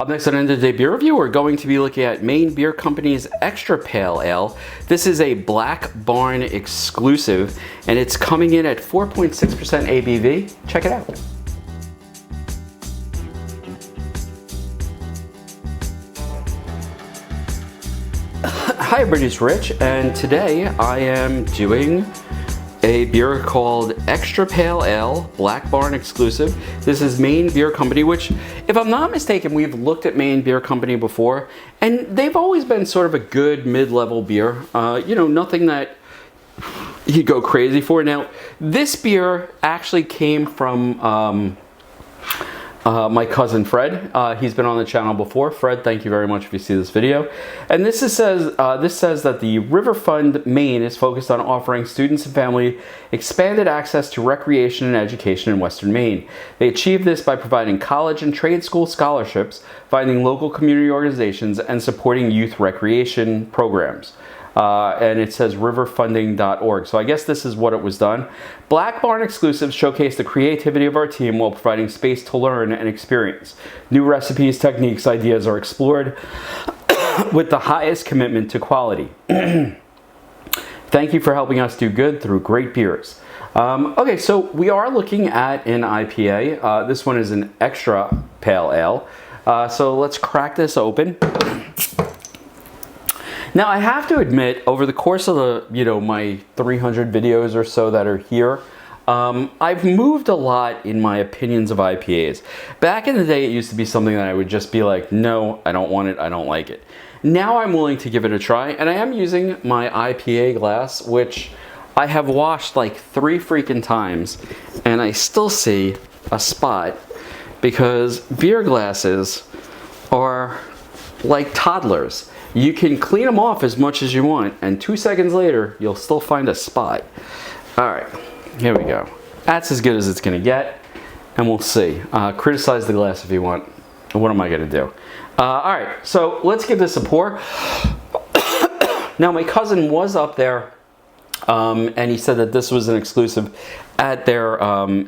Up next on End of the Day Beer Review, we're going to be looking at Maine Beer Company's Extra Pale Ale. This is a Black Barn exclusive, and it's coming in at 4.6% ABV. Check it out. Hi everybody, it's Rich, and today I am doing a beer called Extra Pale Ale, Black Barn exclusive. This is Maine Beer Company, which, if I'm not mistaken, we've looked at Maine Beer Company before, and they've always been sort of a good mid-level beer. You know, nothing that you go crazy for. Now, this beer actually came from my cousin Fred. He's been on the channel before. Fred, thank you very much if you see this video. And this says that the River Fund Maine is focused on offering students and family expanded access to recreation and education in Western Maine. They achieve this by providing college and trade school scholarships, finding local community organizations, and supporting youth recreation programs. And it says riverfunding.org. So I guess this is what it was done. Black Barn exclusives showcase the creativity of our team while providing space to learn and experience. New recipes, techniques, ideas are explored with the highest commitment to quality. Thank you for helping us do good through great beers. Okay, so we are looking at an IPA. This one is an Extra Pale Ale. So let's crack this open. Now, I have to admit, over the course of my 300 videos or so that are here, I've moved a lot in my opinions of IPAs. Back in the day, it used to be something that I would just be like, no, I don't want it, I don't like it. Now I'm willing to give it a try, and I am using my IPA glass, which I have washed like 3 freaking times, and I still see a spot because beer glasses are like toddlers. You can clean them off as much as you want, and 2 seconds later, you'll still find a spot. All right, here we go. That's as good as it's gonna get, and we'll see. Criticize the glass if you want. What am I gonna do? All right, so let's give this a pour. Now, my cousin was up there, and he said that this was an exclusive at their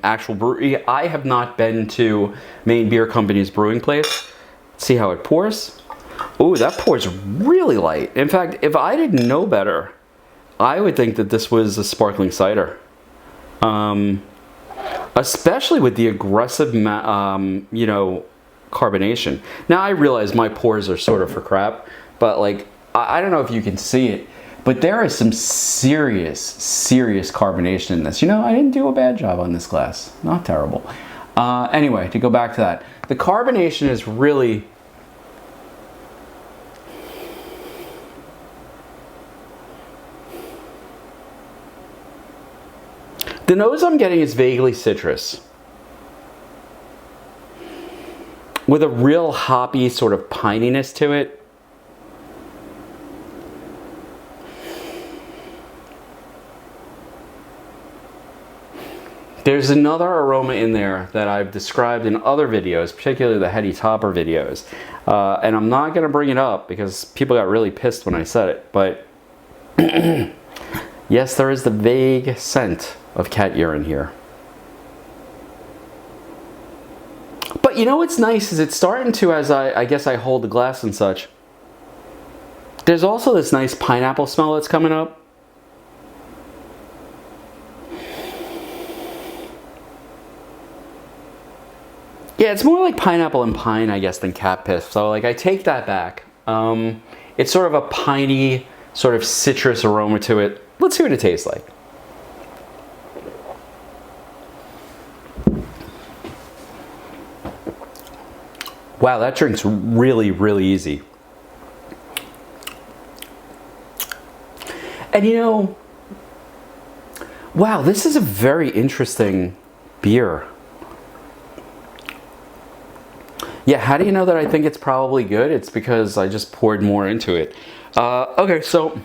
actual brewery. I have not been to Maine Beer Company's brewing place. Let's see how it pours. Ooh, that pours really light. In fact, if I didn't know better, I would think that this was a sparkling cider. Especially with the aggressive, carbonation. Now, I realize my pours are sort of for crap, but like, I don't know if you can see it, but there is some serious carbonation in this. You know, I didn't do a bad job on this glass. Not terrible. Anyway, to go back to that, the carbonation is really... The nose I'm getting is vaguely citrus, with a real hoppy sort of pininess to it. There's another aroma in there that I've described in other videos, particularly the Heady Topper videos. And I'm not going to bring it up because people got really pissed when I said it. But yes, there is the vague scent of cat urine here. But you know what's nice is it's starting to, as I guess I hold the glass and such, there's also this nice pineapple smell that's coming up. Yeah, it's more like pineapple and pine, I guess, than cat piss. So like I take that back. It's sort of a piney, sort of citrus aroma to it. Let's see what it tastes like. Wow, that drink's really easy. And you know, wow, this is a very interesting beer. Yeah, how do you know that I think it's probably good? It's because I just poured more into it. Okay, so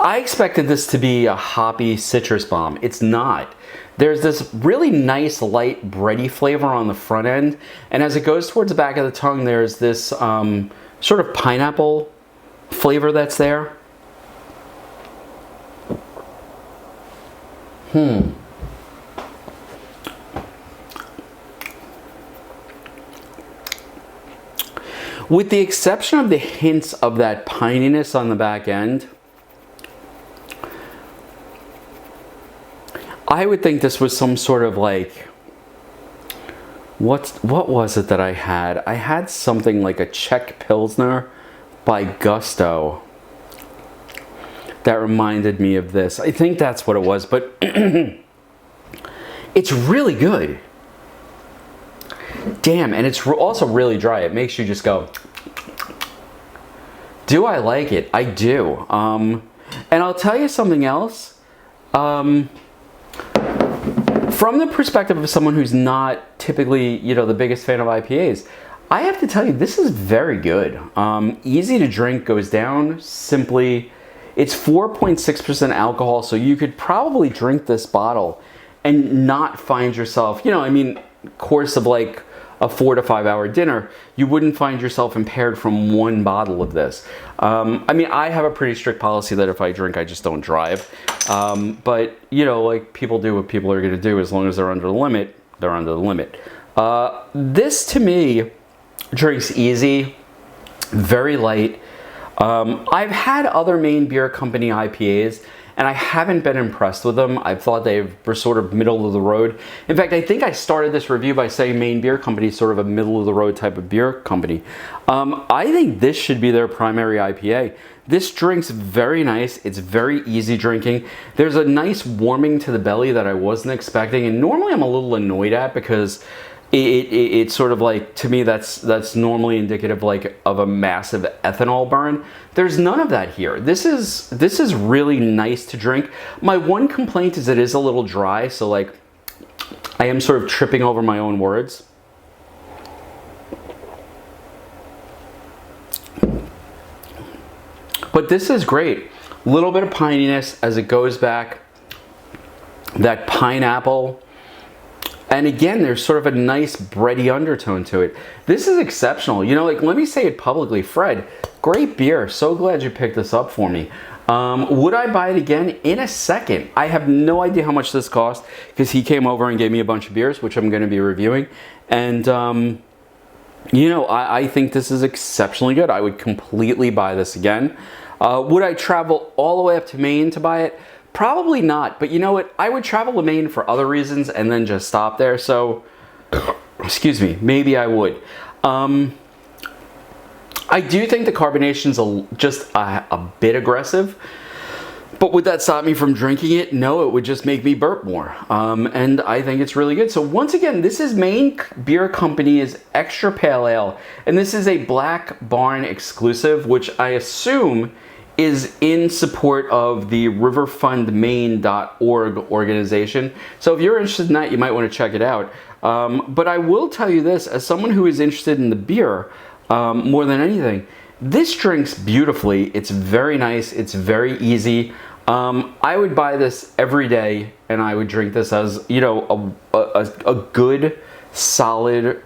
I expected this to be a hoppy citrus bomb. It's not. There's this really nice light bready flavor on the front end, and as it goes towards the back of the tongue, there's this sort of pineapple flavor that's there. With the exception of the hints of that pininess on the back end, I would think this was some sort of like, what was it that I had? I had something like a Czech Pilsner by Gusto that reminded me of this. I think that's what it was, but it's really good. Damn, and it's also really dry. It makes you just go, do I like it? I do. And I'll tell you something else. From the perspective of someone who's not typically, you know, the biggest fan of IPAs, I have to tell you, this is very good. Easy to drink, goes down simply. It's 4.6% alcohol, so you could probably drink this bottle and not find yourself, you know, I mean, course of like a 4 to 5 hour dinner, you wouldn't find yourself impaired from one bottle of this. I mean, I have a pretty strict policy that if I drink, I just don't drive. But, you know, like people do what people are going to do. As long as they're under the limit, they're under the limit. This, to me, drinks easy, very light. I've had other Maine Beer Company IPAs, and I haven't been impressed with them. I thought they were sort of middle of the road. In fact, I think I started this review by saying Maine Beer Company is sort of a middle of the road type of beer company. I think this should be their primary IPA. This drink's very nice. It's very easy drinking. There's a nice warming to the belly that I wasn't expecting, and normally I'm a little annoyed at because it's sort of like, to me, that's normally indicative like of a massive ethanol burn. There's none of that here. This is really nice to drink. My one complaint is it is a little dry, so like I am sort of tripping over my own words. But this is great. A little bit of pininess as it goes back. That pineapple. And again, there's sort of a nice bready undertone to it. This is exceptional. You know, like, let me say it publicly. Fred, great beer. So glad you picked this up for me. Would I buy it again? In a second. I have no idea how much this cost because he came over and gave me a bunch of beers, which I'm going to be reviewing. And, you know, I think this is exceptionally good. I would completely buy this again. Would I travel all the way up to Maine to buy it? Probably not, but you know what? I would travel to Maine for other reasons and then just stop there, so, excuse me, maybe I would. I do think the carbonation's just a bit aggressive, but would that stop me from drinking it? No, it would just make me burp more, and I think it's really good. So once again, this is Maine Beer Company's Extra Pale Ale, and this is a Black Barn exclusive, which I assume is in support of the riverfundmaine.org organization. So if you're interested in that, you might want to check it out. But I will tell you this, as someone who is interested in the beer more than anything, this drinks beautifully. It's very nice. It's very easy. I would buy this every day, and I would drink this as, you know, a good, solid,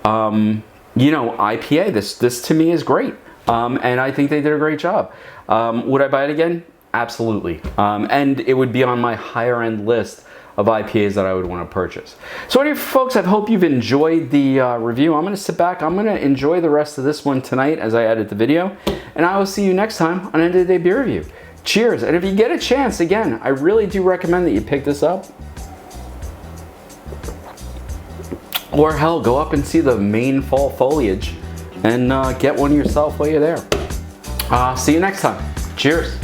you know, IPA. This to me is great. And I think they did a great job. Would I buy it again? Absolutely. And it would be on my higher end list of IPAs that I would want to purchase. So anyway, folks, I hope you've enjoyed the review. I'm going to sit back. I'm going to enjoy the rest of this one tonight as I edit the video. And I will see you next time on End of the Day Beer Review. Cheers. And if you get a chance, again, I really do recommend that you pick this up. Or hell, go up and see the Maine fall foliage and get one yourself while you're there. See you next time. Cheers.